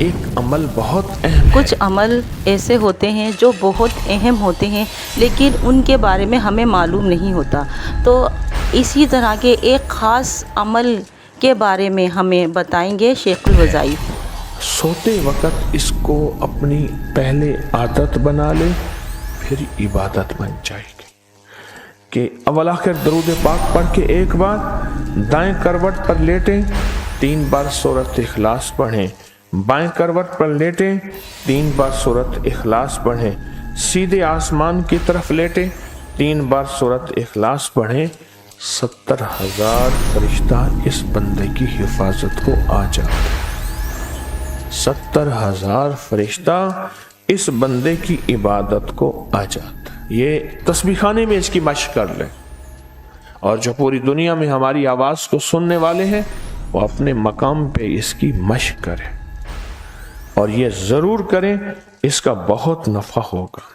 ایک عمل بہت اہم ہے۔ کچھ عمل ایسے ہوتے ہیں جو بہت اہم ہوتے ہیں لیکن ان کے بارے میں ہمیں معلوم نہیں ہوتا، تو اسی طرح کے ایک خاص عمل کے بارے میں ہمیں بتائیں گے شیخ الوظائف۔ سوتے وقت اس کو اپنی پہلے عادت بنا لے، پھر عبادت بن جائے گی کہ اول آخر درود پاک پڑھ کے ایک بار دائیں کروٹ پر لیٹیں، 3 بار سورۃ اخلاص پڑھیں، بائیں کروٹ پر لیٹیں، 3 بار سورۃ اخلاص پڑھیں، سیدھے آسمان کی طرف لیٹیں، 3 بار سورۃ اخلاص پڑھیں، 70,000 فرشتہ اس بندے کی حفاظت کو آ جاتے ہیں۔ 70,000 فرشتہ اس بندے کی عبادت کو آ جاتا ہے۔ یہ تسبیح خانے میں اس کی مشق کر لیں، اور جو پوری دنیا میں ہماری آواز کو سننے والے ہیں وہ اپنے مقام پہ اس کی مشق کریں، اور یہ ضرور کریں، اس کا بہت نفع ہوگا۔